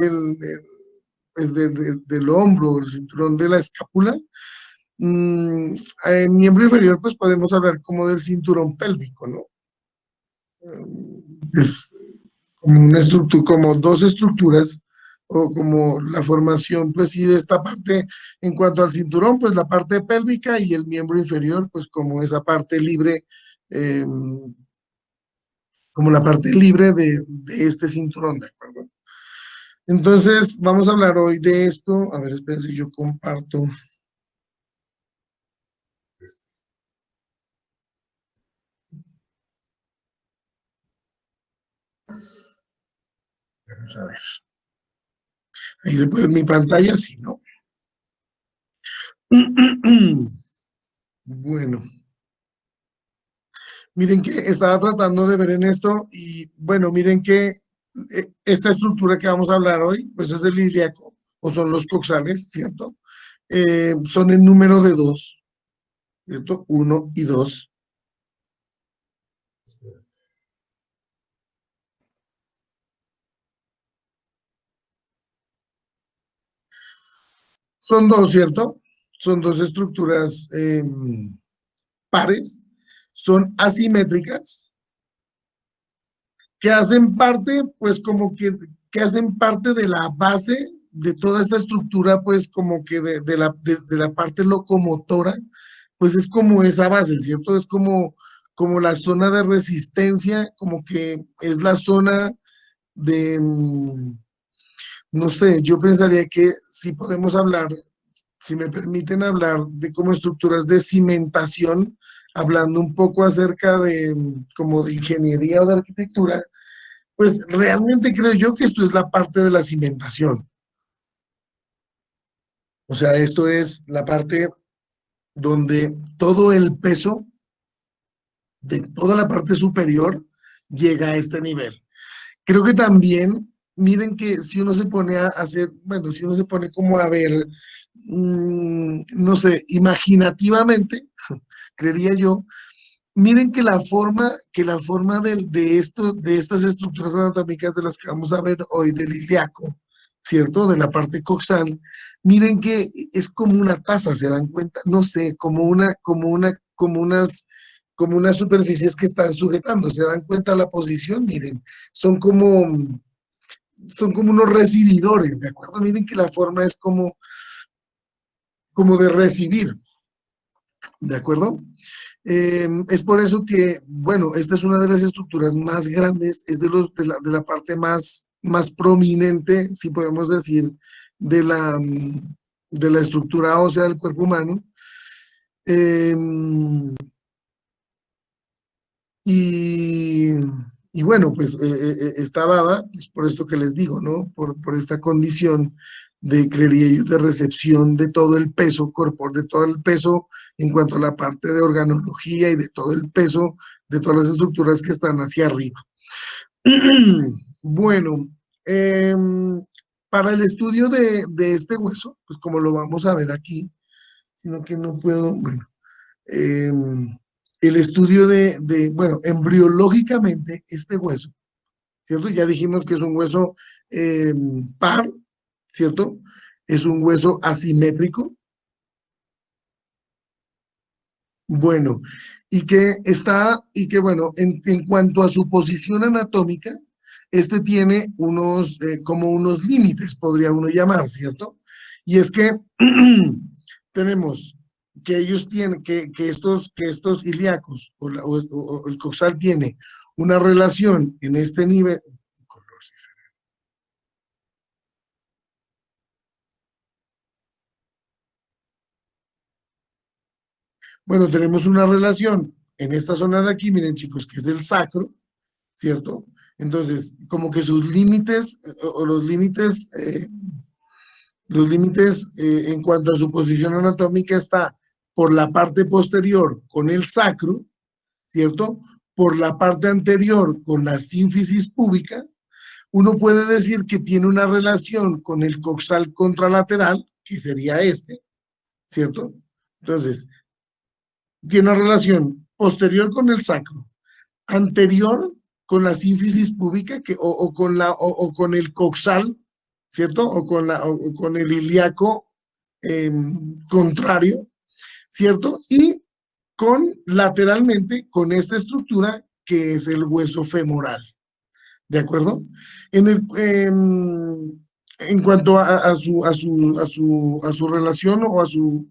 el, pues, del hombro, el cinturón de la escápula. Mm, en miembro inferior, pues podemos hablar como del cinturón pélvico, ¿no? Es como una estructura, como dos estructuras, o como la formación, pues sí, de esta parte, en cuanto al cinturón, pues la parte pélvica y el miembro inferior, pues como esa parte libre, eh, como la parte libre de este cinturón, ¿de acuerdo? Entonces, vamos a hablar hoy de esto. A ver, espérense, yo comparto. Vamos a ver. Ahí se puede ver mi pantalla, sí, ¿no? Bueno, miren que estaba tratando de ver en esto y bueno, miren que esta estructura que vamos a hablar hoy, pues es el ilíaco o son los coxales, ¿cierto? Son el número de dos, ¿cierto? Uno y dos. Son dos, ¿cierto? Son dos estructuras pares, son asimétricas, que hacen parte, pues como que hacen parte de la base de toda esta estructura, pues como que de la parte locomotora, pues es como esa base, ¿cierto? Es como, como la zona de resistencia, como que es la zona de, no sé, yo pensaría que si podemos hablar, si me permiten hablar de como estructuras de cimentación, hablando un poco acerca de como de ingeniería o de arquitectura, pues realmente creo yo que esto es la parte de la cimentación. O sea, esto es la parte donde todo el peso de toda la parte superior llega a este nivel. Creo que también, miren que si uno se pone a hacer, bueno, si uno se pone como a ver, no sé, imaginativamente, creería yo, miren que la forma de esto, de estas estructuras anatómicas de las que vamos a ver hoy del ilíaco, ¿cierto? De la parte coxal, miren que es como una taza, ¿se dan cuenta? No sé, como unas superficies que están sujetando, ¿se dan cuenta la posición? Miren, son como, son como unos recibidores, ¿de acuerdo? Miren que la forma es como, como de recibir, ¿de acuerdo? Es por eso que, bueno, esta es una de las estructuras más grandes, es de la parte más prominente, si podemos decir, de de la estructura ósea del cuerpo humano. Eh, y, y bueno, pues está dada, pues, por esto que les digo, ¿no? Por esta condición de, creería yo, de recepción de todo el peso corporal, de todo el peso en cuanto a la parte de organología y de todo el peso de todas las estructuras que están hacia arriba. Bueno, para el estudio de este hueso, pues como lo vamos a ver aquí, sino que no puedo, bueno, eh, el estudio bueno, embriológicamente este hueso, ¿cierto? Ya dijimos que es un hueso eh, par, ¿cierto? Es un hueso asimétrico, bueno, y que bueno, en cuanto a su posición anatómica, este tiene unos, como unos límites, podría uno llamar, ¿cierto? Y es que tenemos que ellos tienen, que estos ilíacos o el coxal tiene una relación en este nivel. Bueno, tenemos una relación en esta zona de aquí, miren chicos, que es el sacro, ¿cierto? Entonces, como que sus límites o los límites en cuanto a su posición anatómica está por la parte posterior con el sacro, ¿cierto? Por la parte anterior con la sínfisis púbica. Uno puede decir que tiene una relación con el coxal contralateral, que sería este, ¿cierto? Entonces, tiene una relación posterior con el sacro, anterior con la sínfisis púbica o con el coxal, ¿cierto? O con el ilíaco contrario, ¿cierto? Y con lateralmente con esta estructura que es el hueso femoral, ¿de acuerdo? En, el, en cuanto a su relación o a su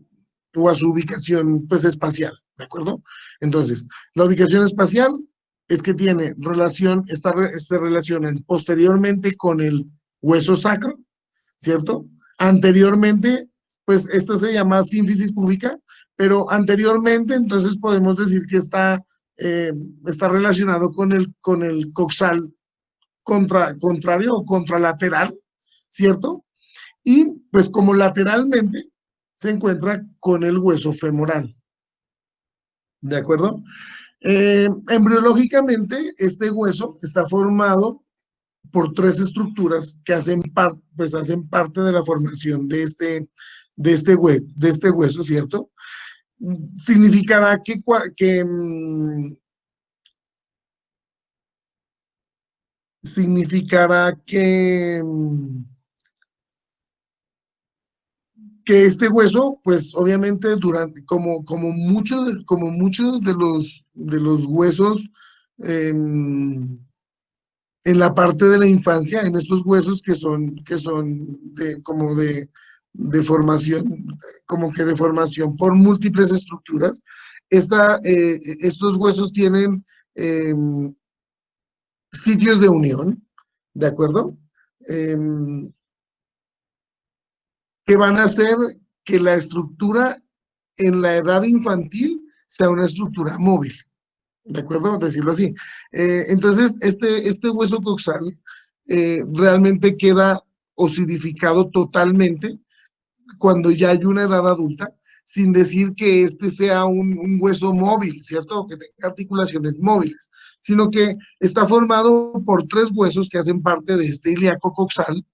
ubicación pues, espacial, ¿de acuerdo? Entonces, la ubicación espacial es que tiene relación, se relacionan posteriormente con el hueso sacro, ¿cierto? Anteriormente, pues esta se llama sínfisis púbica, pero anteriormente entonces podemos decir que está relacionado con el coxal contrario o contralateral, ¿cierto? Y pues como lateralmente se encuentra con el hueso femoral, ¿de acuerdo? Embriológicamente, este hueso está formado por tres estructuras que pues hacen parte de la formación de este hueso, ¿cierto? Significará significará que este hueso, pues obviamente como muchos de los huesos en la parte de la infancia, en estos huesos que son de formación, como que de formación por múltiples estructuras, estos huesos tienen eh, sitios de unión, ¿de acuerdo? Eh, que van a hacer que la estructura en la edad infantil sea una estructura móvil, ¿de acuerdo? Decirlo así. Entonces, este hueso coxal realmente queda osidificado totalmente cuando ya hay una edad adulta, sin decir que este sea un hueso móvil, ¿cierto? O que tenga articulaciones móviles, sino que está formado por tres huesos que hacen parte de este ilíaco coxal,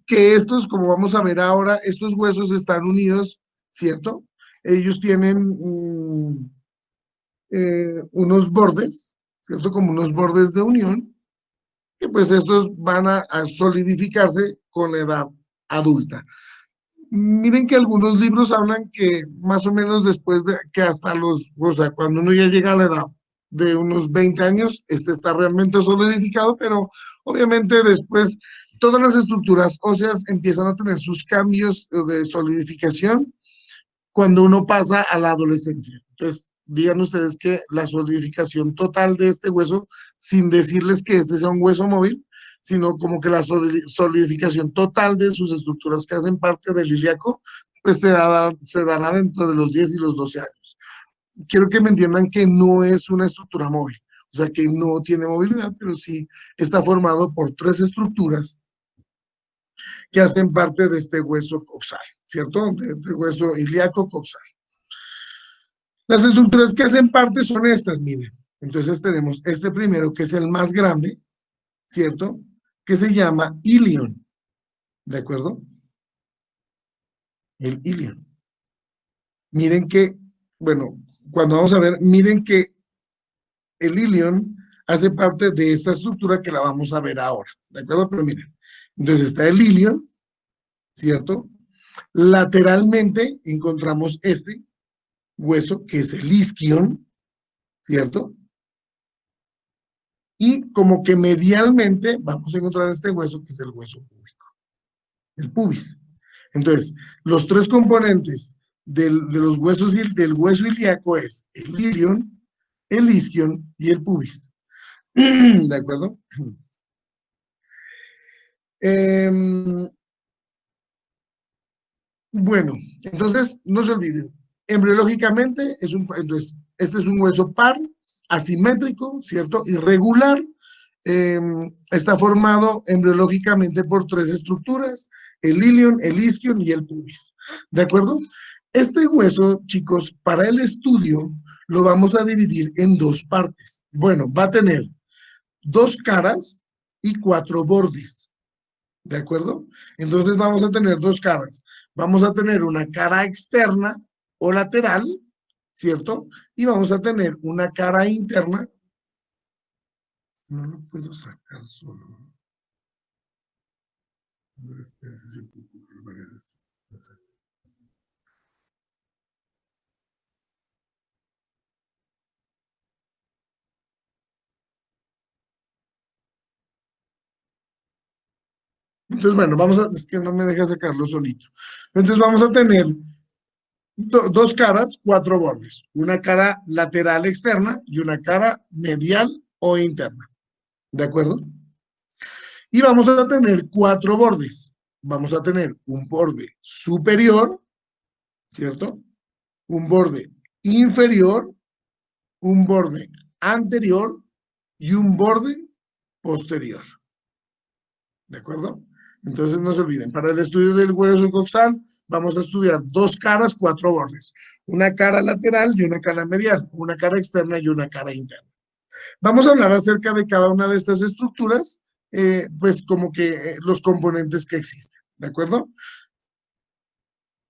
que estos, como vamos a ver ahora, estos huesos están unidos, ¿cierto? Ellos tienen unos bordes, ¿cierto? Como unos bordes de unión, que pues estos van a solidificarse con la edad adulta. Miren que algunos libros hablan que más o menos después de que hasta o sea, cuando uno ya llega a la edad de unos 20 años, este está realmente solidificado, pero obviamente después todas las estructuras óseas empiezan a tener sus cambios de solidificación cuando uno pasa a la adolescencia. Entonces, digan ustedes que la solidificación total de este hueso, sin decirles que este sea un hueso móvil, sino como que la solidificación total de sus estructuras que hacen parte del ilíaco, pues se dará dentro de los 10 y los 12 años. Quiero que me entiendan que no es una estructura móvil, o sea, que no tiene movilidad, pero sí está formado por tres estructuras que hacen parte de este hueso coxal, ¿cierto? De este hueso ilíaco coxal. Las estructuras que hacen parte son estas, miren. Entonces tenemos este primero, que es el más grande, ¿cierto? Que se llama ilion, ¿de acuerdo? El ilion. Miren que, bueno, cuando vamos a ver, miren que el ilion hace parte de esta estructura que la vamos a ver ahora, ¿de acuerdo? Pero miren, entonces está el ilion, ¿cierto? Lateralmente encontramos este hueso, que es el isquion, ¿cierto? Y como que medialmente vamos a encontrar este hueso, que es el hueso púbico, el pubis. Entonces, los tres componentes de los huesos del hueso ilíaco es el ilion, el isquion y el pubis. ¿De acuerdo? Eh, bueno, entonces no se olviden, embriológicamente entonces, este es un hueso par, asimétrico, ¿cierto? Irregular. Eh, Está formado embriológicamente por tres estructuras, el ilion, el isquion y el pubis. ¿De acuerdo? Este hueso, chicos, para el estudio lo vamos a dividir en dos partes. Bueno, va a tener dos caras y cuatro bordes. ¿De acuerdo? Entonces vamos a tener dos caras. Vamos a tener una cara externa o lateral, ¿cierto? Y vamos a tener una cara interna. No lo puedo sacar solo. Entonces, bueno, es que no me deja sacarlo solito. Entonces vamos a tener dos caras, cuatro bordes. Una cara lateral externa y una cara medial o interna. ¿De acuerdo? Y vamos a tener cuatro bordes. Vamos a tener un borde superior, ¿cierto? Un borde inferior, un borde anterior y un borde posterior. ¿De acuerdo? Entonces no se olviden, para el estudio del hueso coxal vamos a estudiar dos caras, cuatro bordes. Una cara lateral y una cara medial, una cara externa y una cara interna. Vamos a hablar acerca de cada una de estas estructuras, pues como que los componentes que existen. ¿De acuerdo?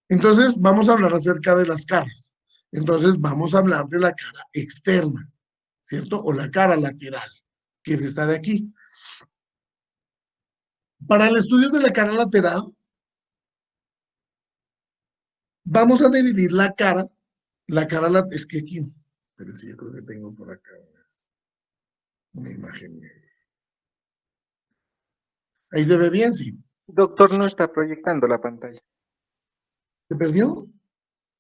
Entonces vamos a hablar acerca de las caras. Entonces vamos a hablar de la cara externa, ¿cierto? O la cara lateral, que es esta de aquí. Para el estudio de la cara lateral, vamos a dividir es que aquí, pero sí, yo creo que tengo por acá una imagen. Ahí se ve bien, sí. Doctor, no está proyectando la pantalla. ¿Se perdió?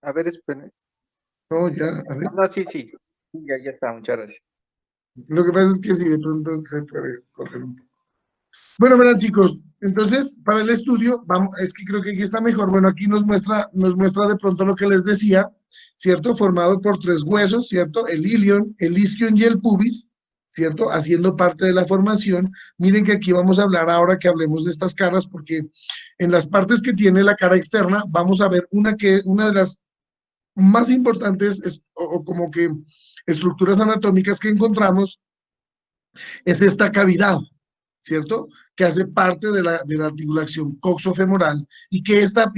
A ver, espere. No, ya, a ver. No, sí, sí. Ya está, muchas gracias. Lo que pasa es que sí, de pronto se puede correr un poco. Bueno, verán chicos, entonces para el estudio, vamos, es que creo que aquí está mejor. Bueno, aquí nos muestra de pronto lo que les decía, ¿cierto? Formado por tres huesos, ¿cierto? El ilion, el isquion y el pubis, ¿cierto? Haciendo parte de la formación. Miren que aquí vamos a hablar ahora que hablemos de estas caras, porque en las partes que tiene la cara externa, vamos a ver una de las más importantes o como que estructuras anatómicas que encontramos es esta cavidad, ¿cierto? Que hace parte de la articulación coxofemoral y que esta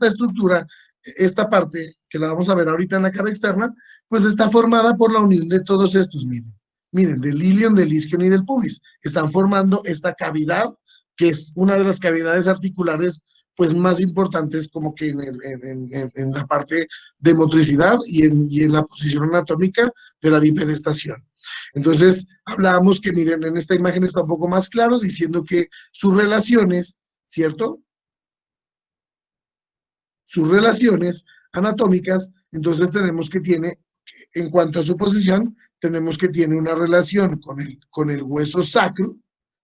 estructura, esta parte que la vamos a ver ahorita en la cara externa, pues está formada por la unión de todos estos, miren, del ilion, del isquion y del pubis. Están formando esta cavidad, que es una de las cavidades articulares pues más importantes como que en la parte de motricidad y en la posición anatómica de la bipedestación. Entonces, hablábamos que, miren, en esta imagen está un poco más claro, diciendo que sus relaciones, ¿cierto? Sus relaciones anatómicas, entonces tenemos que tiene, en cuanto a su posición, tenemos que tiene una relación con el hueso sacro,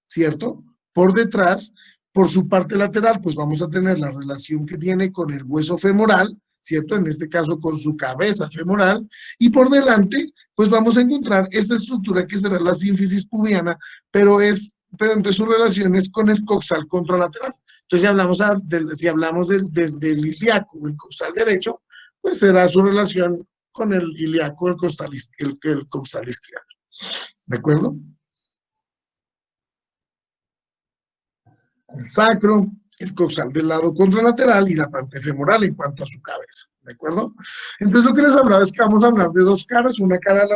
¿cierto? Por detrás, por su parte lateral, pues vamos a tener la relación que tiene con el hueso femoral, ¿cierto? En este caso con su cabeza femoral, y por delante, pues vamos a encontrar esta estructura que será la sínfisis pubiana, pero entre sus relaciones con el coxal contralateral. Entonces, si hablamos del ilíaco, el coxal derecho, pues será su relación con el ilíaco, el coxal izquierdo. ¿De acuerdo? El sacro, el coxal del lado contralateral y la parte femoral en cuanto a su cabeza. ¿De acuerdo? Entonces, lo que les hablaba es que vamos a hablar de dos caras, una cara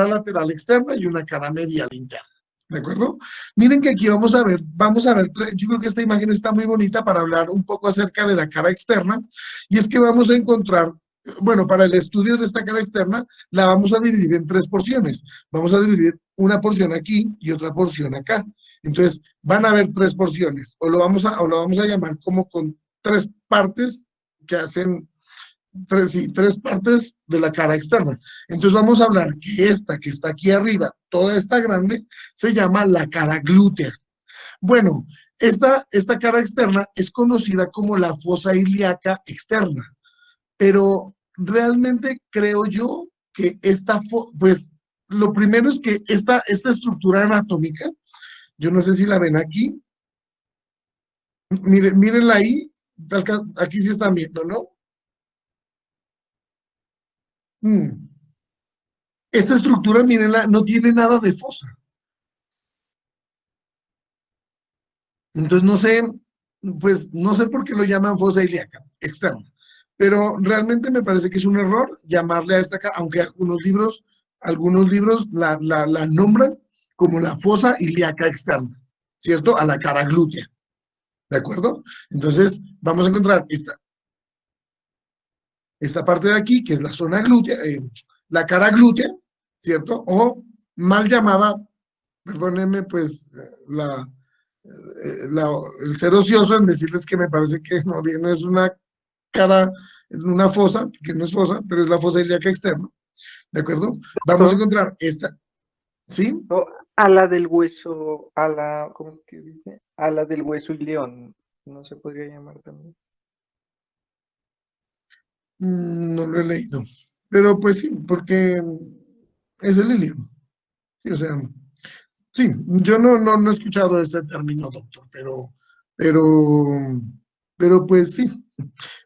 lateral externa y una cara medial interna. ¿De acuerdo? Miren que aquí vamos a ver, yo creo que esta imagen está muy bonita para hablar un poco acerca de la cara externa, y es que vamos a encontrar, bueno, para el estudio de esta cara externa, la vamos a dividir en tres porciones. Vamos a dividir una porción aquí y otra porción acá. Entonces, van a haber tres porciones, o lo vamos a llamar como con tres partes que hacen tres partes de la cara externa. Entonces vamos a hablar que esta que está aquí arriba, toda esta grande, se llama la cara glútea. Bueno, esta cara externa es conocida como la fosa ilíaca externa, pero realmente creo yo que pues lo primero es que esta estructura anatómica, yo no sé si la ven aquí, mírenla ahí, aquí sí están viendo, ¿no? Mm. Esta estructura, mírenla, no tiene nada de fosa. Entonces, no sé, pues no sé por qué lo llaman fosa ilíaca externa, pero realmente me parece que es un error llamarle a esta, aunque algunos libros la nombran como la fosa ilíaca externa, ¿cierto? A la cara glútea. ¿de acuerdo? Entonces, vamos a encontrar esta parte de aquí, que es la zona glútea, la cara glútea, ¿cierto? O mal llamada, perdónenme, pues, el ser ocioso en decirles que me parece que no es una cara, una fosa, que no es fosa, pero es la fosa ilíaca externa, ¿de acuerdo? Vamos a Doctor, encontrar esta, ¿sí? o ala del hueso, ala, ¿cómo es que dice? Ala del hueso y león, no se podría llamar también. No lo he leído, pero pues sí, porque es el ilio, sí, o sea, sí, yo no he escuchado este término, doctor, pero, pero pues sí,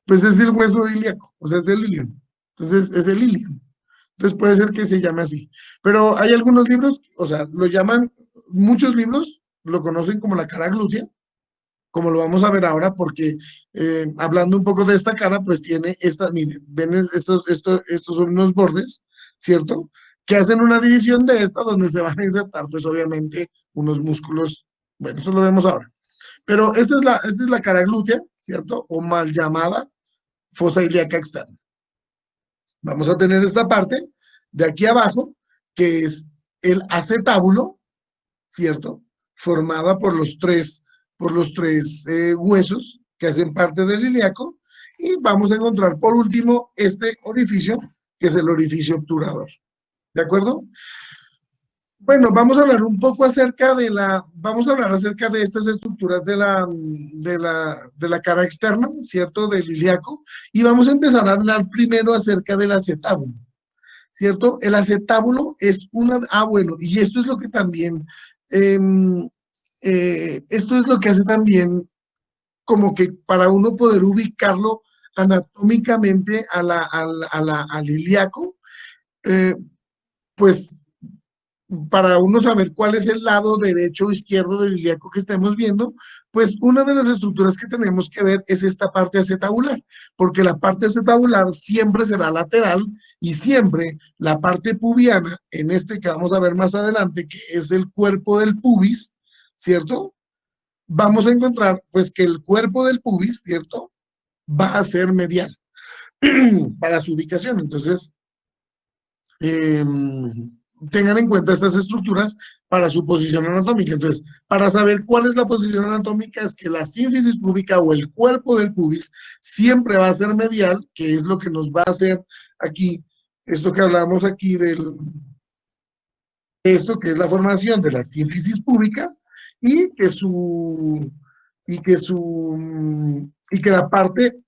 pues es el hueso ilíaco, o sea, es del ilio, entonces es el ilio. Entonces puede ser que se llame así. Pero hay algunos libros, o sea, lo llaman, muchos libros lo conocen como la cara glútea, como lo vamos a ver ahora, porque hablando un poco de esta cara, pues tiene esta, miren, ven estos son unos bordes, ¿cierto? Que hacen una división de esta donde se van a insertar, pues obviamente, unos músculos. Bueno, eso lo vemos ahora. Pero esta es la cara glútea, ¿cierto? O mal llamada fosa ilíaca externa. Vamos a tener esta parte de aquí abajo, que es el acetábulo, ¿cierto? Formada por los tres huesos que hacen parte del ilíaco. Y vamos a encontrar por último este orificio, que es el orificio obturador. ¿De acuerdo? Bueno, vamos a hablar un poco acerca vamos a hablar acerca de estas estructuras de la cara externa, ¿cierto? Del ilíaco. Y vamos a empezar a hablar primero acerca del acetábulo. ¿Cierto? El acetábulo es bueno, y esto es lo que también, eh, esto es lo que hace también como que para uno poder ubicarlo anatómicamente al ilíaco, eh, pues para uno saber cuál es el lado derecho o izquierdo del ilíaco que estemos viendo, pues una de las estructuras que tenemos que ver es esta parte acetabular, porque la parte acetabular siempre será lateral y siempre la parte pubiana, en este que vamos a ver más adelante, que es el cuerpo del pubis, ¿cierto? Vamos a encontrar pues que el cuerpo del pubis, ¿cierto? Va a ser medial para su ubicación. Entonces, eh, tengan en cuenta estas estructuras para su posición anatómica. Entonces, para saber cuál es la posición anatómica, es que la sínfisis púbica o el cuerpo del pubis siempre va a ser medial, que es lo que nos va a hacer aquí, esto que hablamos aquí esto que es la formación de la sínfisis púbica y que su, y que la parte,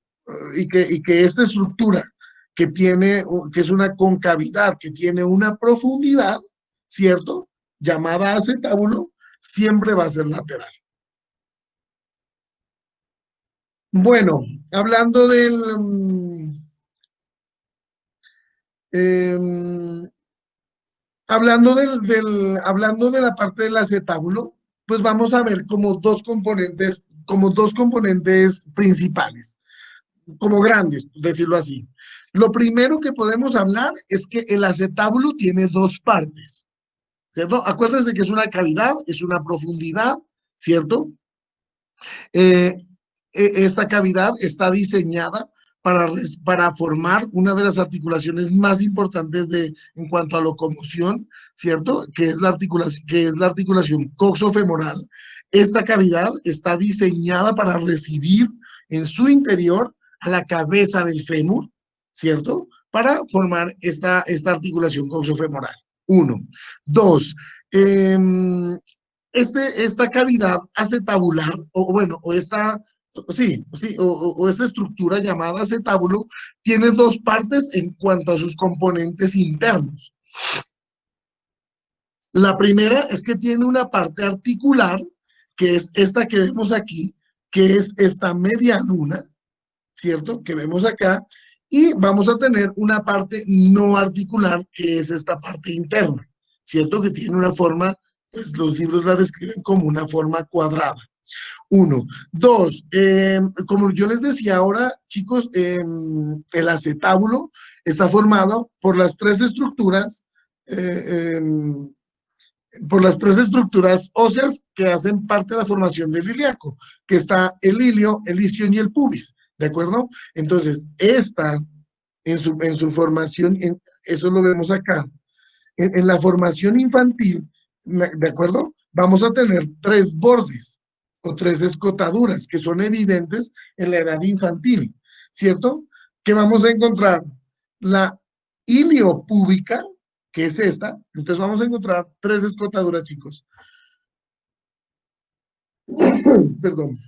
y que esta estructura que tiene, que es una concavidad, que tiene una profundidad, ¿cierto? Llamada acetábulo, siempre va a ser lateral. Bueno, hablando em, hablando de la parte del acetábulo, pues vamos a ver como dos componentes principales, como grandes, decirlo así. Lo primero que podemos hablar es que el acetábulo tiene dos partes, ¿cierto? Acuérdense que es una cavidad, es una profundidad, ¿cierto? Eh, esta cavidad está diseñada para formar una de las articulaciones más importantes en cuanto a locomoción, ¿cierto? Que es la articulación coxofemoral. Esta cavidad está diseñada para recibir en su interior a la cabeza del fémur, ¿cierto? Para formar esta articulación coxofemoral. Uno. Dos, eh, esta cavidad acetabular, o bueno, o esta estructura llamada acetábulo, tiene dos partes en cuanto a sus componentes internos. La primera es que tiene una parte articular, que es esta que vemos aquí, que es esta media luna, ¿cierto? Que vemos acá, y vamos a tener una parte no articular, que es esta parte interna, ¿cierto? Que tiene una forma, pues los libros la describen como una forma cuadrada. Uno. Dos, como yo les decía ahora, chicos, el acetábulo está formado por las tres estructuras, eh, por las tres estructuras óseas que hacen parte de la formación del ilíaco, que está el ilio, el isquion y el pubis, ¿de acuerdo? Entonces, esta, en su formación, eso lo vemos acá, en la formación infantil, ¿de acuerdo? Vamos a tener tres bordes o tres escotaduras que son evidentes en la edad infantil, ¿cierto? Que vamos a encontrar la iliopúbica, que es esta. Entonces vamos a encontrar tres escotaduras, chicos. Perdón.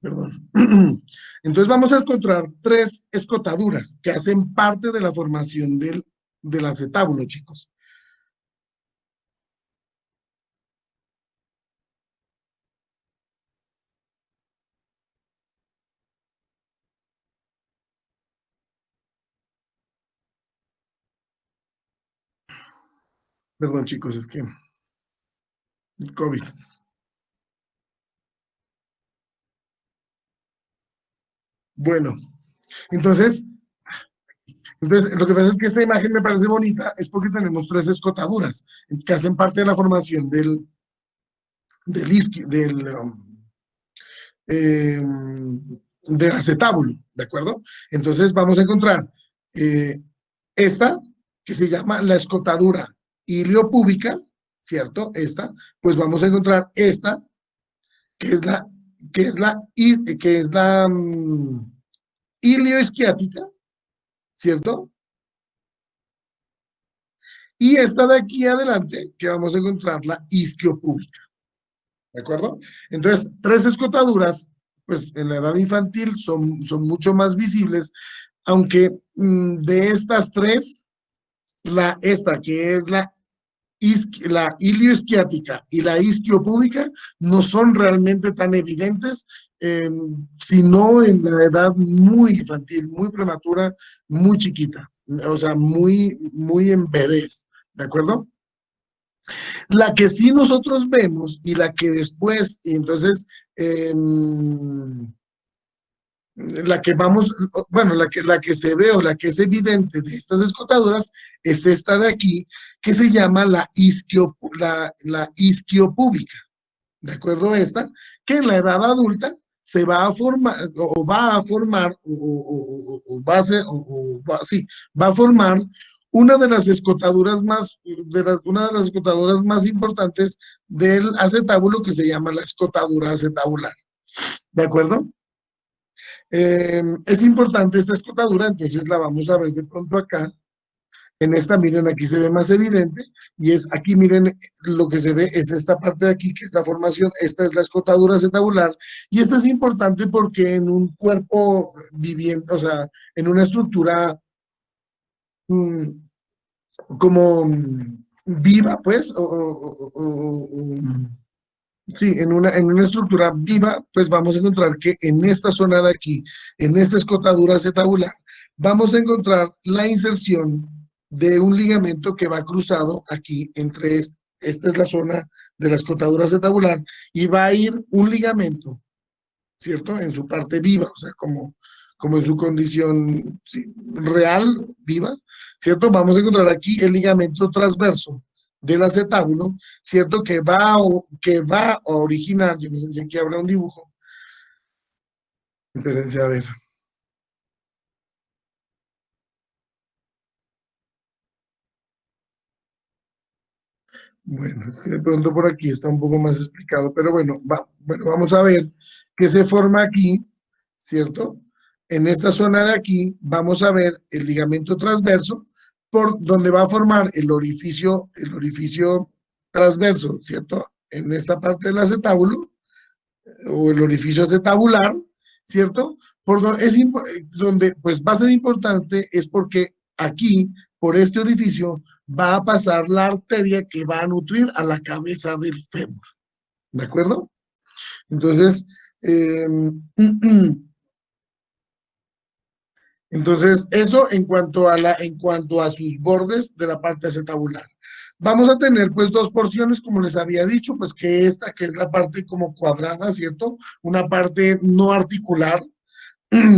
Perdón. Entonces vamos a encontrar tres escotaduras que hacen parte de la formación del acetábulo, chicos. Perdón, chicos, es que COVID. Bueno, entonces, lo que pasa es que esta imagen me parece bonita, es porque tenemos tres escotaduras que hacen parte de la formación del, eh, del acetábulo, ¿de acuerdo? Entonces vamos a encontrar eh, esta, que se llama la escotadura iliopúbica, ¿cierto? Esta, pues vamos a encontrar esta, que es la, que es la ilioisquiática, ¿cierto? Y esta de aquí adelante, que vamos a encontrar la isquiopúbica, ¿de acuerdo? Entonces, tres escotaduras, pues en la edad infantil son mucho más visibles, aunque de estas tres, esta que es la ilioisquiática y la isquiopúbica no son realmente tan evidentes, eh, sino en la edad muy infantil, muy prematura, muy chiquita, o sea, muy en bebés, ¿de acuerdo? La que sí nosotros vemos y la que después, y entonces, eh, la que vamos, bueno, la que se ve o la que es evidente de estas escotaduras es esta de aquí, que se llama la isquiopúbica, ¿de acuerdo? Esta, que en la edad adulta se va a formar, o va a formar, o va a ser, sí, va a formar una de las escotaduras una de las escotaduras más importantes del acetábulo, que se llama la escotadura acetabular, ¿de acuerdo? Es importante esta escotadura, entonces la vamos a ver de pronto acá. En esta, miren, aquí se ve más evidente, y es aquí, miren, lo que se ve es esta parte de aquí, que es la formación, esta es la escotadura acetabular, y esta es importante porque en un cuerpo viviente, o sea, en una estructura mm, como viva, pues, sí, en una estructura viva, pues vamos a encontrar que en esta zona de aquí, en esta escotadura acetabular, vamos a encontrar la inserción de un ligamento que va cruzado aquí entre esta es la zona de la escotadura acetabular, y va a ir un ligamento, ¿cierto? En su parte viva, o sea, como en su condición sí, real, viva, ¿cierto? Vamos a encontrar aquí el ligamento transverso del acetábulo, ¿cierto? Que va a originar, yo no sé si aquí habrá un dibujo, espérense a ver, bueno, de pronto por aquí está un poco más explicado, pero bueno, vamos a ver qué se forma aquí, ¿cierto? En esta zona de aquí vamos a ver el ligamento transverso, por donde va a formar el orificio transverso, ¿cierto? En esta parte del acetábulo, o el orificio acetabular, ¿cierto? Donde pues va a ser importante es porque aquí, por este orificio, va a pasar la arteria que va a nutrir a la cabeza del fémur, ¿de acuerdo? Entonces, eh, entonces, eso en cuanto a sus bordes de la parte acetabular. Vamos a tener pues dos porciones, como les había dicho, pues que esta, que es la parte como cuadrada, ¿cierto? Una parte no articular,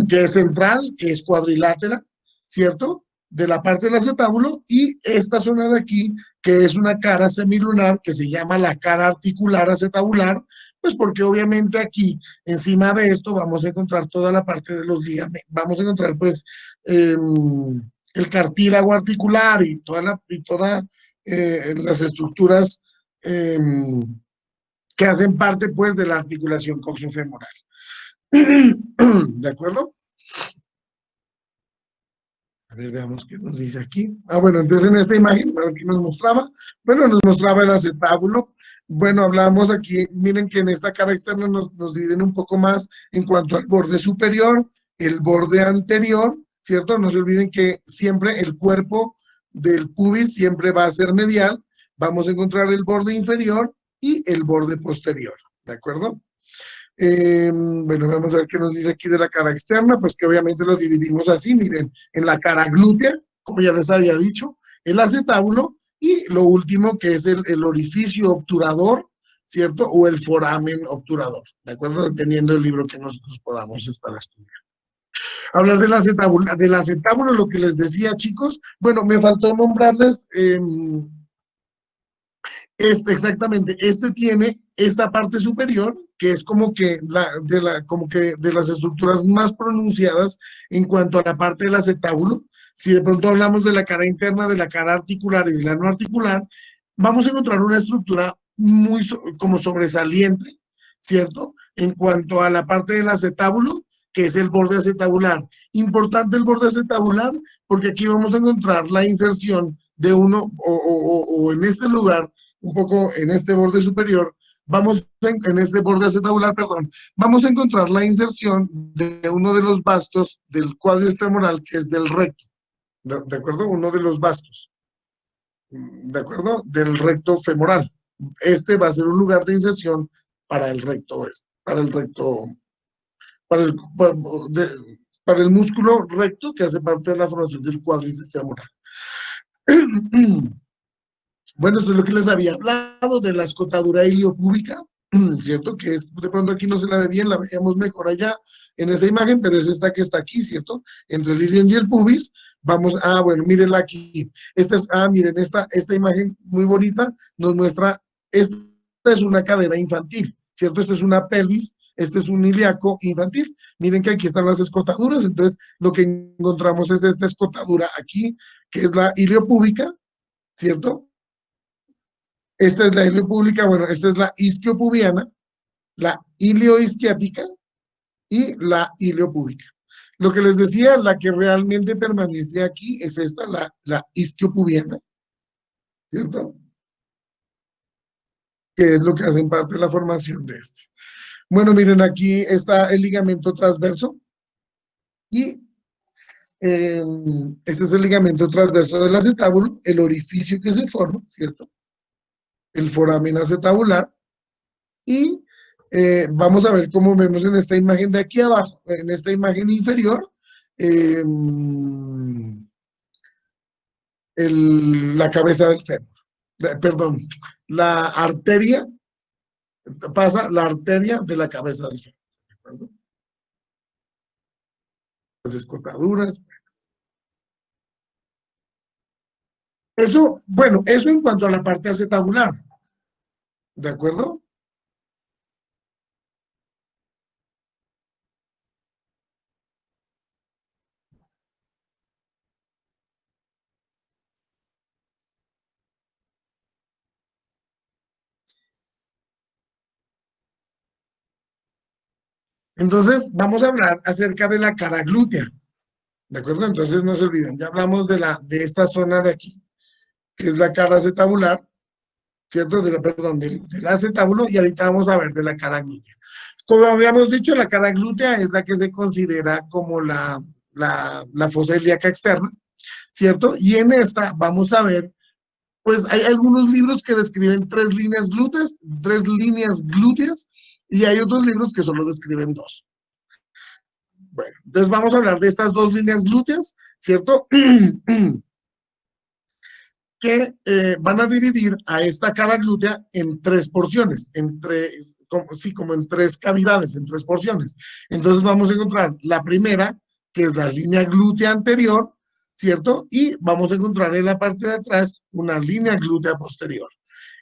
que es central, que es cuadrilátera, ¿cierto? de la parte del acetábulo, y esta zona de aquí, que es una cara semilunar, que se llama la cara articular acetabular, pues porque obviamente aquí, encima de esto, vamos a encontrar toda la parte de los ligamentos, vamos a encontrar pues el cartílago articular y todas las estructuras que hacen parte pues de la articulación coxofemoral. ¿De acuerdo? A ver, veamos qué nos dice aquí. Ah, bueno, entonces en esta imagen, a ver qué nos mostraba. Bueno, nos mostraba el acetábulo. Bueno, hablamos aquí, miren que en esta cara externa nos dividen un poco más en cuanto al borde superior, el borde anterior, ¿cierto? No se olviden que siempre el cuerpo del pubis siempre va a ser medial. Vamos a encontrar el borde inferior y el borde posterior, ¿de acuerdo? Bueno, vamos a ver qué nos dice aquí de la cara externa, pues que obviamente lo dividimos así, miren, en la cara glútea, como ya les había dicho, el acetábulo, y lo último que es el orificio obturador, ¿cierto? O el foramen obturador, ¿de acuerdo? Dependiendo del libro que nosotros podamos estar estudiando. Hablar del acetábulo, lo que les decía, chicos, bueno, me faltó nombrarles exactamente, este tiene esta parte superior, que es como que, como que de las estructuras más pronunciadas en cuanto a la parte del acetábulo. Si de pronto hablamos de la cara interna, de la cara articular y de la no articular, vamos a encontrar una estructura muy como sobresaliente, ¿cierto? En cuanto a la parte del acetábulo, que es el borde acetabular. Importante el borde acetabular, porque aquí vamos a encontrar la inserción de uno, o en este lugar, un poco en este borde superior, en este borde acetabular, perdón, vamos a encontrar la inserción de uno de los bastos del cuádriceps femoral, que es del recto, ¿de acuerdo? Uno de los bastos, ¿de acuerdo? Del recto femoral. Este va a ser un lugar de inserción para el recto, para el recto, para el, para, para el músculo recto que hace parte de la formación del cuádriceps femoral. Bueno, esto es lo que les había hablado de la escotadura iliopúbica, ¿cierto? Que es, de pronto aquí no se la ve bien, la veíamos mejor allá en esa imagen, pero es esta que está aquí, ¿cierto? Entre el ilion y el pubis. Vamos, bueno, mírenla aquí. Miren, esta imagen muy bonita nos muestra, esta es una cadera infantil, ¿cierto? Esto es una pelvis, este es un ilíaco infantil. Miren que aquí están las escotaduras, entonces lo que encontramos es esta escotadura aquí, que es la iliopúbica, ¿cierto? Esta es la iliopúbica, bueno, esta es la isquiopubiana, la ilioisquiática y la iliopúbica. Lo que les decía, la que realmente permanece aquí es esta, la isquiopubiana, ¿cierto? Que es lo que hacen parte de la formación de este. Bueno, miren, aquí está el ligamento transverso y este es el ligamento transverso del acetábulo, el orificio que se forma, ¿cierto? El foramen acetabular. Y vamos a ver cómo vemos en esta imagen de aquí abajo, en esta imagen inferior, eh, la cabeza del fémur. Perdón, la arteria, pasa la arteria de la cabeza del fémur. ¿De acuerdo? Las escotaduras. Eso, bueno, eso en cuanto a la parte acetabular. ¿De acuerdo? Entonces, vamos a hablar acerca de la cara glútea. ¿De acuerdo? Entonces, no se olviden, ya hablamos de esta zona de aquí, que es la cara acetabular, ¿cierto? Perdón, del acetábulo, y ahorita vamos a ver de la cara glútea. Como habíamos dicho, la cara glútea es la que se considera como la fosa ilíaca externa, ¿cierto? Y en esta vamos a ver, pues hay algunos libros que describen tres líneas glúteas, y hay otros libros que solo describen dos. Bueno, entonces vamos a hablar de estas dos líneas glúteas, ¿cierto? Que van a dividir a esta cara glútea en tres porciones, como en tres cavidades, en tres porciones. Entonces vamos a encontrar la primera, que es la línea glútea anterior, ¿cierto? Y vamos a encontrar en la parte de atrás una línea glútea posterior.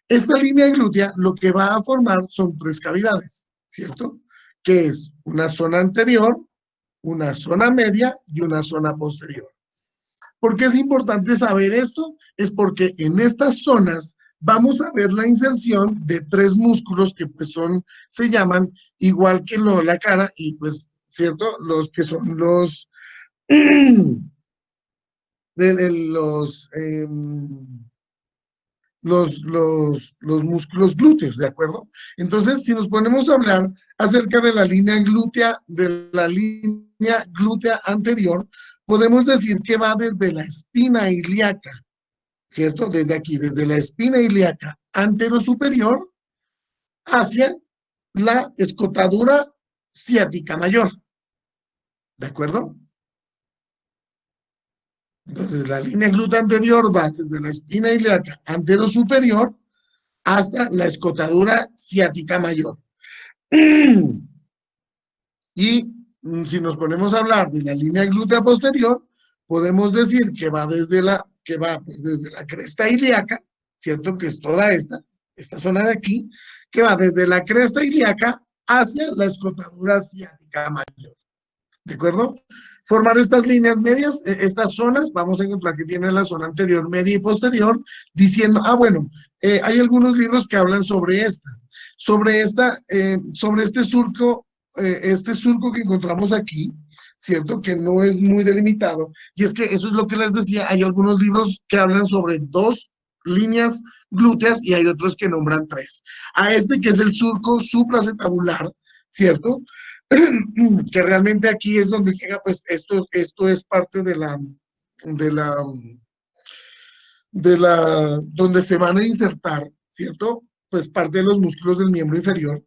Esta línea glútea lo que va a formar son tres cavidades, ¿cierto? Que es una zona anterior, una zona media y una zona posterior. ¿Por qué es importante saber esto? Es porque en estas zonas vamos a ver la inserción de tres músculos que pues son, se llaman igual que lo de la cara y pues, ¿cierto? Los que son los, los músculos glúteos, ¿de acuerdo? Entonces, si nos ponemos a hablar acerca de la línea glútea anterior, podemos decir que va desde la espina ilíaca, ¿cierto? Desde aquí, desde la espina ilíaca anterosuperior hacia la escotadura ciática mayor, ¿de acuerdo? Entonces, la línea glútea anterior va desde la espina ilíaca anterosuperior hasta la escotadura ciática mayor. Y si nos ponemos a hablar de la línea glútea posterior, podemos decir que va desde la cresta ilíaca, ¿cierto? Que es toda esta zona de aquí, que va desde la cresta ilíaca hacia la escotadura ciática mayor. ¿De acuerdo? Formar estas líneas medias, estas zonas, vamos a encontrar que tienen la zona anterior, media y posterior, diciendo, bueno, hay algunos libros que hablan sobre este surco que encontramos aquí, ¿cierto? Que no es muy delimitado. Y es que eso es lo que les decía, hay algunos libros que hablan sobre dos líneas glúteas y hay otros que nombran tres. A este que es el surco supracetabular, ¿cierto? Que realmente aquí es donde llega, pues esto es parte de la, donde se van a insertar, ¿cierto? Pues parte de los músculos del miembro inferior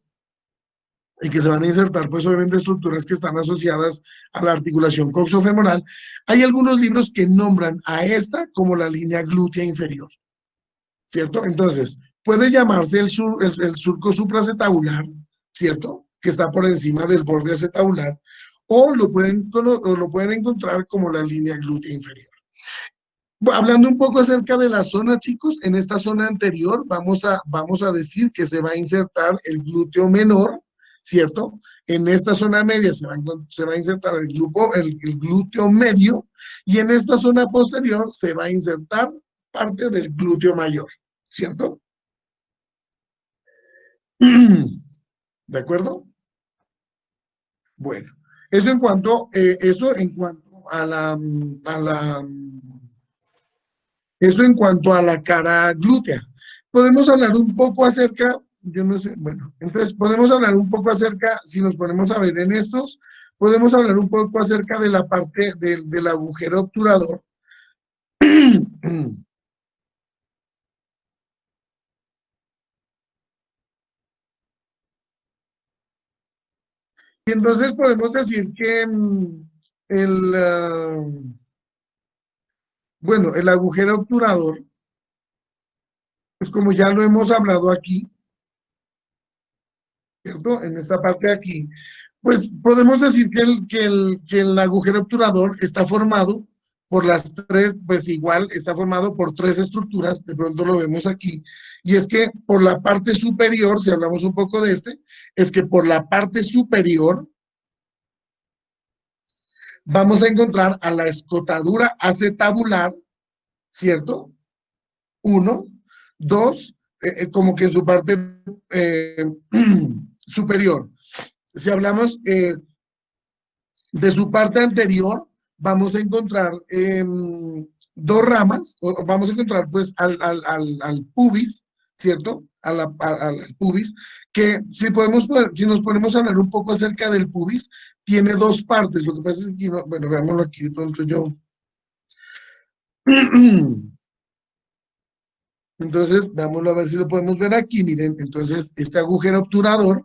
y que se van a insertar, pues obviamente estructuras que están asociadas a la articulación coxofemoral. Hay algunos libros que nombran a esta como la línea glútea inferior, ¿cierto? Entonces, puede llamarse el surco supracetabular, ¿cierto? Que está por encima del borde acetabular, o lo pueden encontrar como la línea glútea inferior. Hablando un poco acerca de la zona, chicos, en esta zona anterior vamos a decir que se va a insertar el glúteo menor, ¿cierto? En esta zona media se va a insertar el glúteo medio y en esta zona posterior se va a insertar parte del glúteo mayor, ¿cierto? ¿De acuerdo? Bueno, eso en cuanto eso en cuanto a la cara glútea. Podemos hablar un poco acerca, yo no sé, bueno, entonces podemos hablar un poco acerca, si nos ponemos a ver en estos, podemos hablar un poco acerca de la parte del agujero obturador. Y entonces podemos decir que el, bueno, el agujero obturador, pues como ya lo hemos hablado aquí, ¿cierto? En esta parte de aquí, pues podemos decir que el agujero obturador está formado por las tres, pues igual está formado por tres estructuras, de pronto lo vemos aquí, y es que por la parte superior, si hablamos un poco de es que por la parte superior vamos a encontrar a la escotadura acetabular, ¿cierto? Uno, dos, como que en su parte eh, superior. Si hablamos de su parte anterior, vamos a encontrar dos ramas, o vamos a encontrar pues al pubis, ¿cierto? Al pubis, que si nos ponemos a hablar un poco acerca del pubis, tiene dos partes. Lo que pasa es que, bueno, veámoslo aquí de pronto yo. Entonces, veámoslo a ver si lo podemos ver aquí. Miren, entonces, este agujero obturador,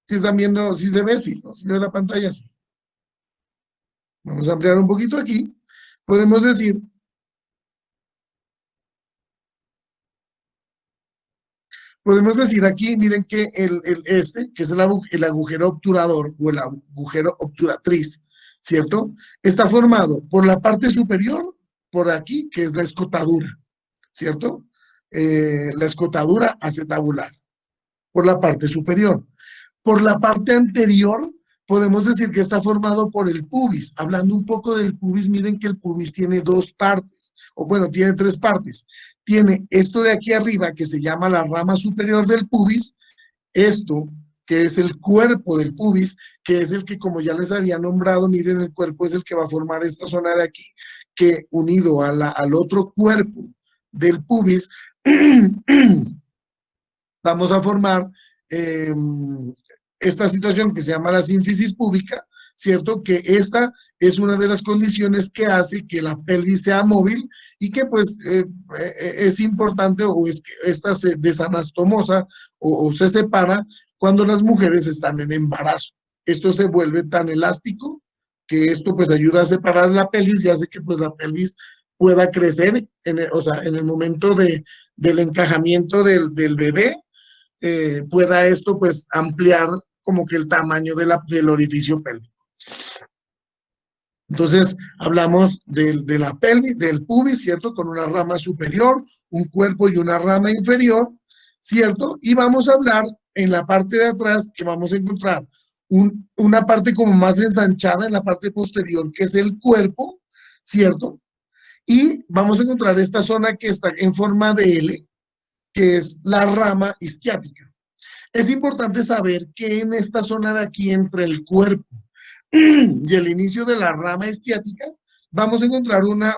si están viendo, si se ve, sí, ¿no? Si ve la pantalla, sí. Vamos a ampliar un poquito aquí. Podemos decir aquí, miren que que es el agujero obturador o el agujero obturatriz, ¿cierto? Está formado por la parte superior, por aquí, que es la escotadura, ¿cierto? La escotadura acetabular, por la parte superior. Por la parte anterior, podemos decir que está formado por el pubis. Hablando un poco del pubis, miren que el pubis tiene dos partes, o bueno, tiene tres partes. Tiene esto de aquí arriba, que se llama la rama superior del pubis, esto, que es el cuerpo del pubis, que es el que, como ya les había nombrado, miren, el cuerpo es el que va a formar esta zona de aquí, que unido a al otro cuerpo del pubis, vamos a formar esta situación que se llama la sínfisis púbica, ¿cierto? Que esta es una de las condiciones que hace que la pelvis sea móvil y que pues es importante o es que esta se desanastomosa o se separa cuando las mujeres están en embarazo. Esto se vuelve tan elástico que esto pues ayuda a separar la pelvis y hace que pues la pelvis pueda crecer, o sea, en el momento del encajamiento del bebé, pueda esto pues ampliar como que el tamaño del orificio pélvico. Entonces, hablamos de la pelvis, del pubis, ¿cierto? Con una rama superior, un cuerpo y una rama inferior, ¿cierto? Y vamos a hablar en la parte de atrás que vamos a encontrar una parte como más ensanchada en la parte posterior, que es el cuerpo, ¿cierto? Y vamos a encontrar esta zona que está en forma de L, que es la rama isquiática. Es importante saber que en esta zona de aquí, entre el cuerpo y el inicio de la rama isquiática, vamos a encontrar una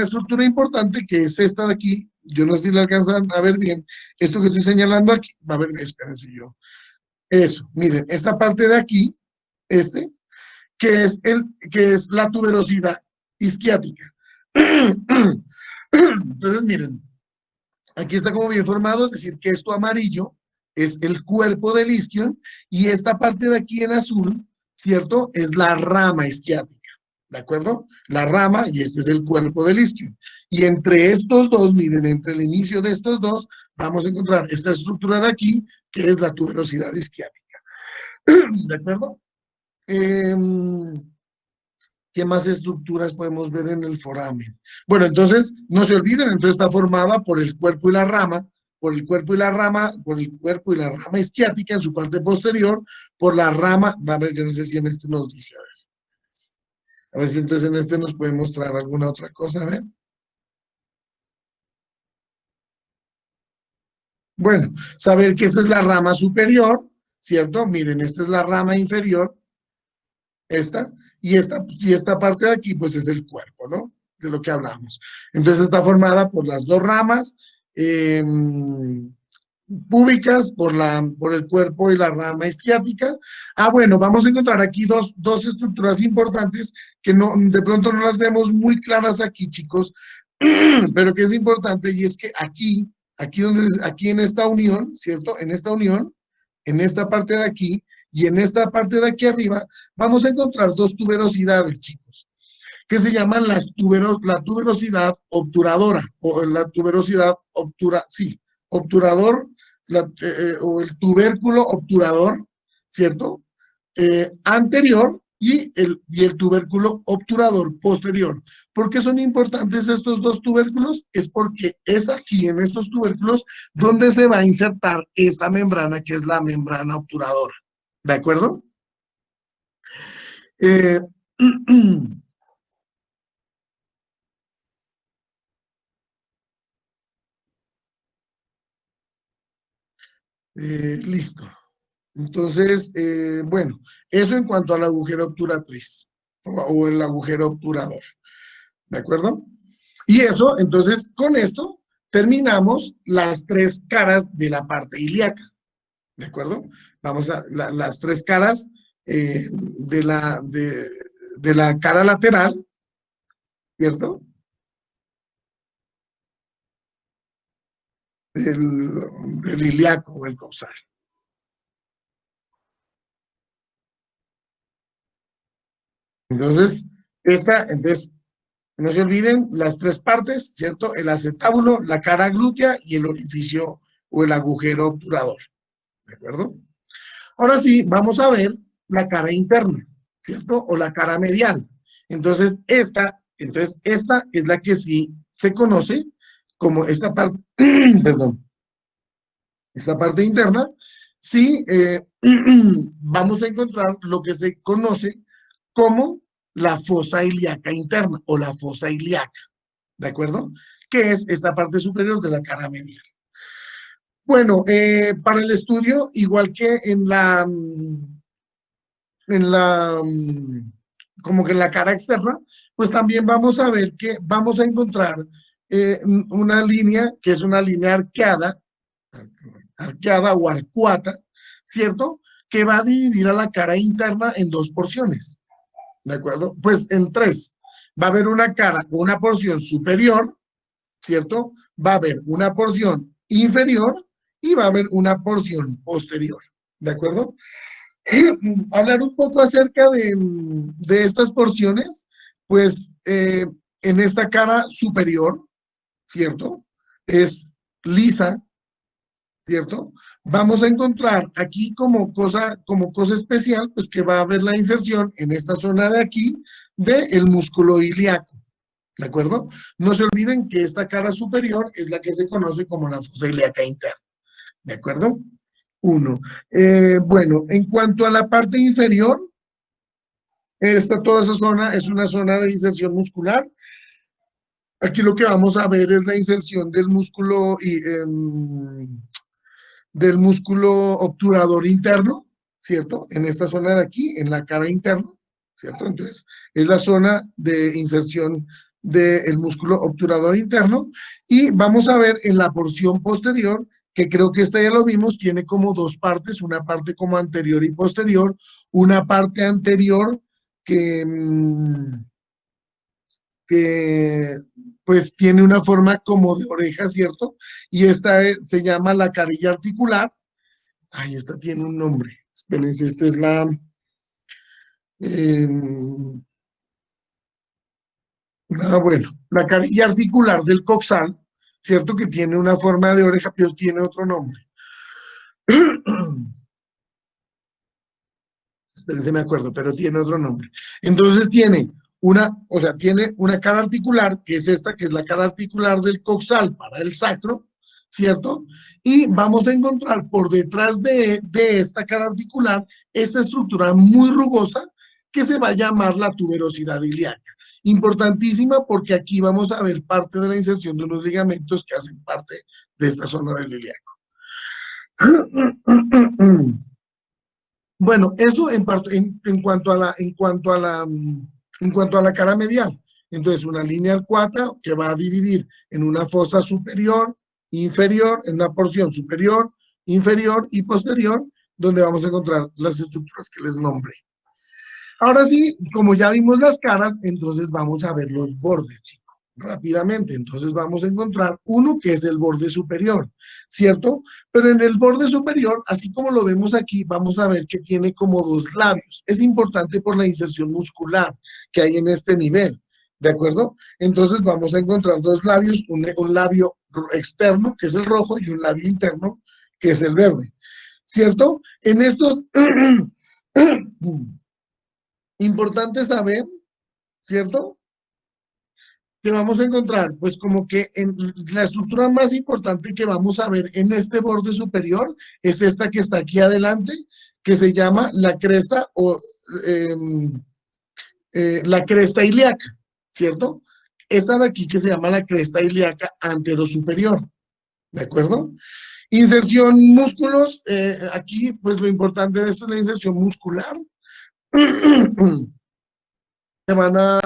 estructura importante que es esta de aquí. Yo no sé si la alcanzan a ver bien. Esto que estoy señalando aquí, a ver, espérense yo. Eso, miren, esta parte de aquí, este, que es la tuberosidad isquiática. Entonces, miren, aquí está como bien formado, es decir, que esto amarillo es el cuerpo del isquion y esta parte de aquí en azul, ¿cierto? Es la rama isquiática, ¿de acuerdo? La rama y este es el cuerpo del isquion. Y entre estos dos, miren, entre el inicio de estos dos, vamos a encontrar esta estructura de aquí, que es la tuberosidad isquiática, ¿de acuerdo? ¿Qué más estructuras podemos ver en el foramen? Bueno, entonces, no se olviden, entonces está formada por el cuerpo y la rama, por el cuerpo y la rama, por el cuerpo y la rama isquiática en su parte posterior, por la rama, a ver, yo no sé si en este nos dice, a ver si entonces en este nos puede mostrar alguna otra cosa, a ver. Bueno, saber que esta es la rama superior, ¿cierto? Miren, esta es la rama inferior, esta, y esta parte de aquí, pues es el cuerpo, ¿no? De lo que hablamos. Entonces está formada por las dos ramas púbicas, por el cuerpo y la rama isquiática. Ah, bueno, vamos a encontrar aquí dos estructuras importantes que no, de pronto no las vemos muy claras aquí, chicos, pero que es importante y es que aquí en esta unión, ¿cierto? En esta parte de aquí, y en esta parte de aquí arriba vamos a encontrar dos tuberosidades, chicos, que se llaman la tuberosidad obturadora o la tuberosidad sí, obturador o el tubérculo obturador, ¿cierto? Anterior y el tubérculo obturador posterior. ¿Por qué son importantes estos dos tubérculos? Es porque es aquí en estos tubérculos donde se va a insertar esta membrana que es la membrana obturadora. ¿De acuerdo? Eh, listo. Entonces, bueno, eso en cuanto al agujero obturatriz o el agujero obturador. ¿De acuerdo? Y eso, entonces, con esto terminamos las tres caras de la parte ilíaca. ¿De acuerdo? Vamos a las tres caras de la cara lateral, ¿cierto? Del ilíaco o el causal. Entonces, entonces, no se olviden las tres partes, ¿cierto? El acetábulo, la cara glútea y el orificio o el agujero obturador. ¿De acuerdo? Ahora sí, vamos a ver la cara interna, ¿cierto? O la cara medial. Entonces esta es la que sí se conoce como esta parte, perdón, esta parte interna, sí vamos a encontrar lo que se conoce como la fosa ilíaca interna o la fosa ilíaca, ¿de acuerdo? Que es esta parte superior de la cara medial. Bueno, para el estudio, igual que en la, como que en la cara externa, pues también vamos a ver que vamos a encontrar una línea que es una línea arqueada o arcuata, ¿cierto? Que va a dividir a la cara interna en dos porciones, ¿de acuerdo? Pues en tres. Va a haber una cara o una porción superior, ¿cierto? Va a haber una porción inferior y va a haber una porción posterior, ¿de acuerdo? Hablar un poco acerca de estas porciones, pues en esta cara superior, ¿cierto? Es lisa, ¿cierto? Vamos a encontrar aquí como cosa especial, pues que va a haber la inserción en esta zona de aquí del músculo ilíaco, ¿de acuerdo? No se olviden que esta cara superior es la que se conoce como la fosa ilíaca interna, ¿de acuerdo? Uno. Bueno, en cuanto a la parte inferior, toda esa zona es una zona de inserción muscular. Aquí lo que vamos a ver es la inserción del músculo obturador interno, ¿cierto? En esta zona de aquí, en la cara interna, ¿cierto? Entonces, es la zona de inserción del músculo obturador interno. Y vamos a ver en la porción posterior, que creo que esta ya lo vimos, tiene como dos partes, una parte como anterior y posterior, una parte anterior que, que pues tiene una forma como de oreja, ¿cierto? Y esta se llama la carilla articular. Ay, esta tiene un nombre. Espérense, esto es eh, bueno, la carilla articular del coxal, ¿cierto? Que tiene una forma de oreja, pero tiene otro nombre. Espérense, me acuerdo, pero tiene otro nombre. Entonces tiene una cara articular, que es esta, que es la cara articular del coxal para el sacro, ¿cierto? Y vamos a encontrar por detrás de esta cara articular esta estructura muy rugosa que se va a llamar la tuberosidad ilíaca. Importantísima porque aquí vamos a ver parte de la inserción de unos ligamentos que hacen parte de esta zona del ilíaco. Bueno, eso en cuanto a la cara medial. Entonces, una línea arcuata que va a dividir en una fosa superior, inferior, en una porción superior, inferior y posterior, donde vamos a encontrar las estructuras que les nombré. Ahora sí, como ya vimos las caras, entonces vamos a ver los bordes, chicos, rápidamente. Entonces vamos a encontrar uno que es el borde superior, ¿cierto? Pero en el borde superior, así como lo vemos aquí, vamos a ver que tiene como dos labios. Es importante por la inserción muscular que hay en este nivel, ¿de acuerdo? Entonces vamos a encontrar dos labios, un labio externo, que es el rojo, y un labio interno, que es el verde, ¿cierto? En estos... Importante saber, ¿cierto? Que vamos a encontrar, pues como que en la estructura más importante que vamos a ver en este borde superior es esta que está aquí adelante, que se llama la cresta o eh, la cresta ilíaca, ¿cierto? Esta de aquí que se llama la cresta ilíaca anterosuperior, ¿de acuerdo? Inserción músculos, aquí pues lo importante de esto es la inserción muscular. Se van a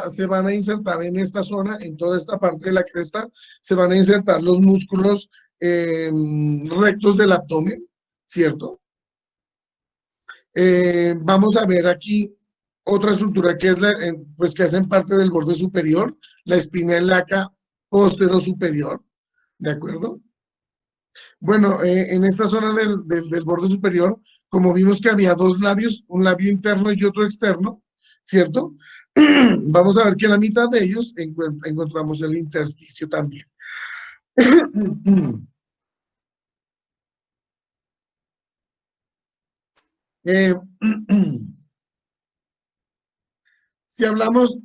insertar en esta zona, en toda esta parte de la cresta, se van a insertar los músculos rectos del abdomen, ¿cierto? Vamos a ver aquí otra estructura que es pues que hacen parte del borde superior, la espina ilíaca postero superior, ¿de acuerdo? Bueno, en esta zona del borde superior, como vimos que había dos labios, un labio interno y otro externo, ¿cierto? Vamos a ver que en la mitad de ellos encontramos el intersticio también. Eh, Si hablamos,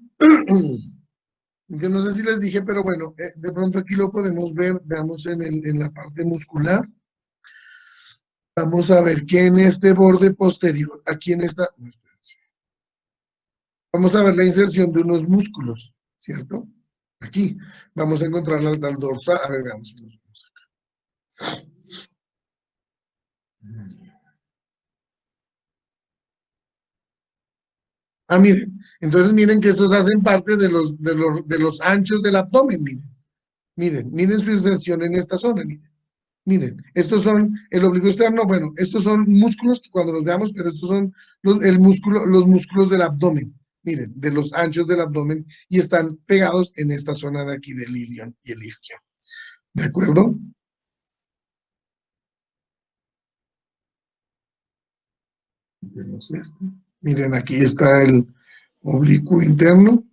yo no sé si les dije, pero bueno, de pronto aquí lo podemos ver, veamos en la parte muscular. Vamos a ver que en este borde posterior, aquí en esta, vamos a ver la inserción de unos músculos, ¿cierto? Aquí vamos a encontrar al dorsal. A ver, veamos si los vemos acá. Miren, entonces miren que estos hacen parte de los anchos del abdomen, miren su inserción en esta zona, miren, estos son el oblicuo externo, bueno, estos son músculos que cuando los veamos, pero estos son los músculos del abdomen, miren, de los anchos del abdomen y están pegados en esta zona de aquí del ilion y el isquio, ¿de acuerdo? Vemos esto. Miren, aquí está el oblicuo interno.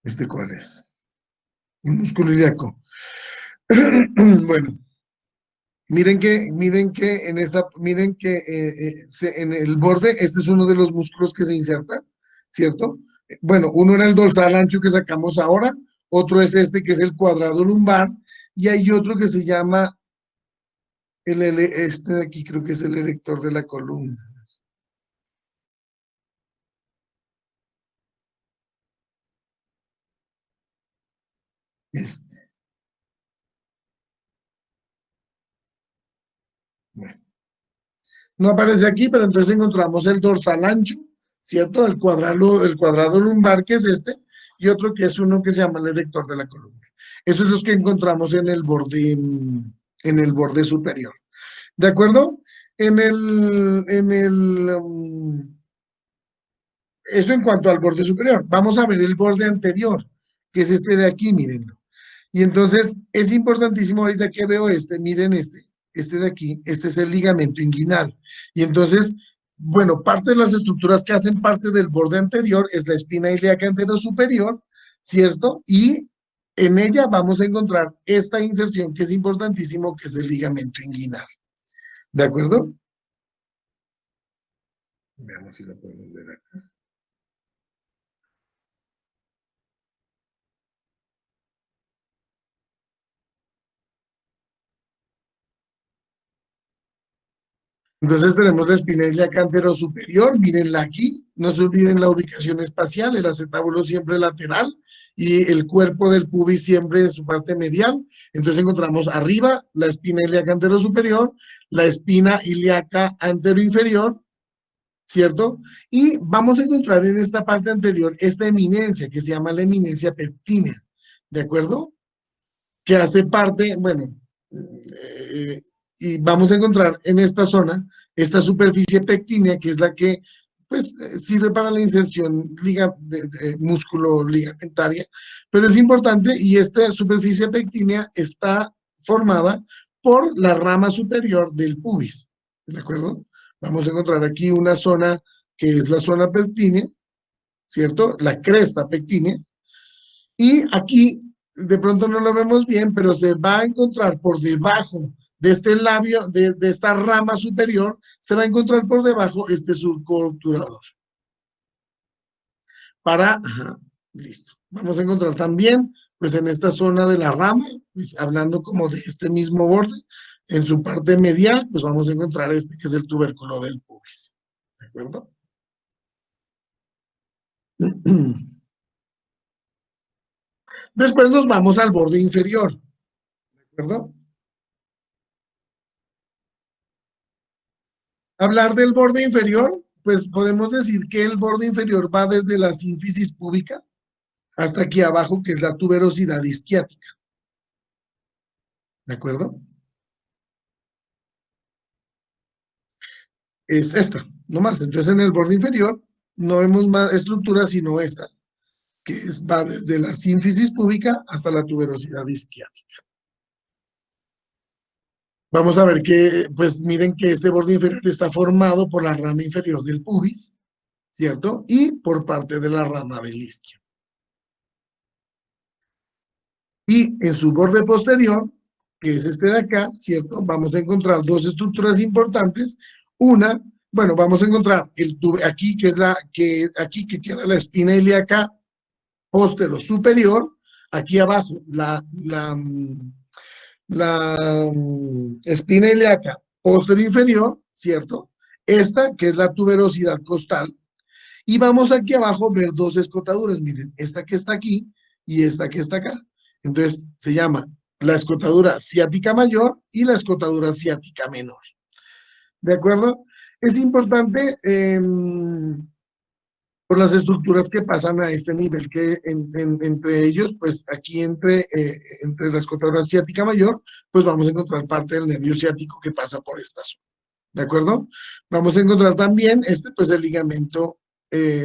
¿Este cuál es? El músculo ilíaco. Bueno, miren que en el borde, este es uno de los músculos que se inserta, ¿cierto? Bueno, uno era el dorsal ancho que sacamos ahora, otro es este que es el cuadrado lumbar, y hay otro que se llama este de aquí, creo que es el erector de la columna. Este, bueno. No aparece aquí, pero entonces encontramos el dorsal ancho, ¿cierto? El cuadrado lumbar, que es este, y otro que es uno que se llama el erector de la columna. Esos son los que encontramos en el borde superior. ¿De acuerdo? Eso en cuanto al borde superior. Vamos a ver el borde anterior, que es este de aquí, mírenlo. Y entonces es importantísimo ahorita que veo miren este de aquí, este es el ligamento inguinal. Y entonces, bueno, parte de las estructuras que hacen parte del borde anterior es la espina ilíaca anterosuperior, ¿cierto? Y en ella vamos a encontrar esta inserción que es importantísimo, que es el ligamento inguinal. ¿De acuerdo? Veamos si lo podemos ver acá. Entonces tenemos la espina ilíaca anterosuperior, mírenla aquí, no se olviden la ubicación espacial, el acetábulo siempre lateral y el cuerpo del pubis siempre en su parte medial. Entonces encontramos arriba la espina ilíaca anterosuperior, la espina ilíaca anteroinferior, ¿cierto? Y vamos a encontrar en esta parte anterior esta eminencia que se llama la eminencia pectínea, ¿de acuerdo? Que hace parte, bueno, eh, y vamos a encontrar en esta zona, esta superficie pectínea, que es la que pues sirve para la inserción de músculo ligamentaria, pero es importante y esta superficie pectínea está formada por la rama superior del pubis, ¿de acuerdo? Vamos a encontrar aquí una zona que es la zona pectínea, ¿cierto? La cresta pectínea, y aquí de pronto no lo vemos bien, pero se va a encontrar por debajo de este labio, de esta rama superior, se va a encontrar por debajo este surco obturador. Listo. Vamos a encontrar también, pues en esta zona de la rama, pues hablando como de este mismo borde, en su parte medial, pues vamos a encontrar este que es el tubérculo del pubis. ¿De acuerdo? Después nos vamos al borde inferior. ¿De acuerdo? Hablar del borde inferior, pues podemos decir que el borde inferior va desde la sínfisis púbica hasta aquí abajo, que es la tuberosidad isquiática. ¿De acuerdo? Es esta, no más. Entonces, en el borde inferior no vemos más estructura sino esta, va desde la sínfisis púbica hasta la tuberosidad isquiática. Vamos a ver que, pues miren que este borde inferior está formado por la rama inferior del pubis, ¿cierto? Y por parte de la rama del isquio. Y en su borde posterior que es este de acá, ¿cierto? Vamos a encontrar dos estructuras importantes. Una, bueno, vamos a encontrar aquí, aquí que queda la espina ilíaca póstero superior, aquí abajo la espina ilíaca póstero inferior, ¿cierto? Esta, que es la tuberosidad costal, y vamos aquí abajo a ver dos escotaduras, miren, esta que está aquí y esta que está acá. Entonces, se llama la escotadura ciática mayor y la escotadura ciática menor. ¿De acuerdo? Es importante por las estructuras que pasan a este nivel, que entre ellos, pues aquí entre la escotadura ciática mayor, pues vamos a encontrar parte del nervio ciático que pasa por esta zona. ¿De acuerdo? Vamos a encontrar también pues el ligamento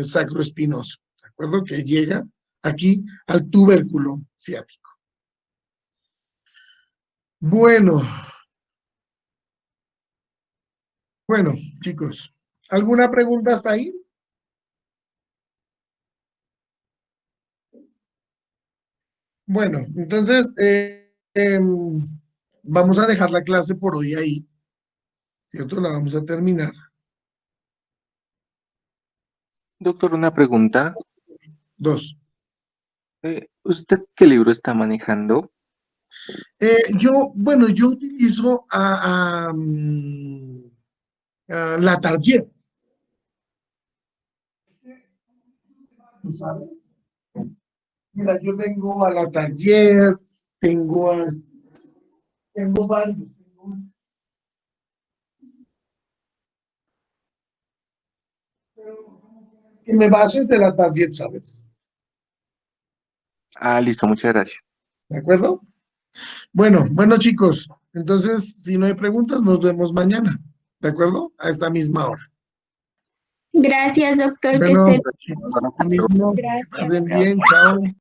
sacroespinoso, ¿de acuerdo? Que llega aquí al tubérculo ciático. Bueno, chicos, ¿alguna pregunta hasta ahí? Bueno, entonces vamos a dejar la clase por hoy ahí, ¿cierto? La vamos a terminar. Doctor, una pregunta. Dos. ¿Usted qué libro está manejando? Yo utilizo a la Target. ¿Tú sabes? Mira, yo tengo a la Target, tengo varios. Que me baso entre la Target, ¿sabes? Ah, listo, muchas gracias. ¿De acuerdo? Bueno, chicos, entonces, si no hay preguntas, nos vemos mañana, ¿de acuerdo? A esta misma hora. Gracias, doctor, que Bueno, esté chicos, lo mismo, que Gracias. pasen bien, chao.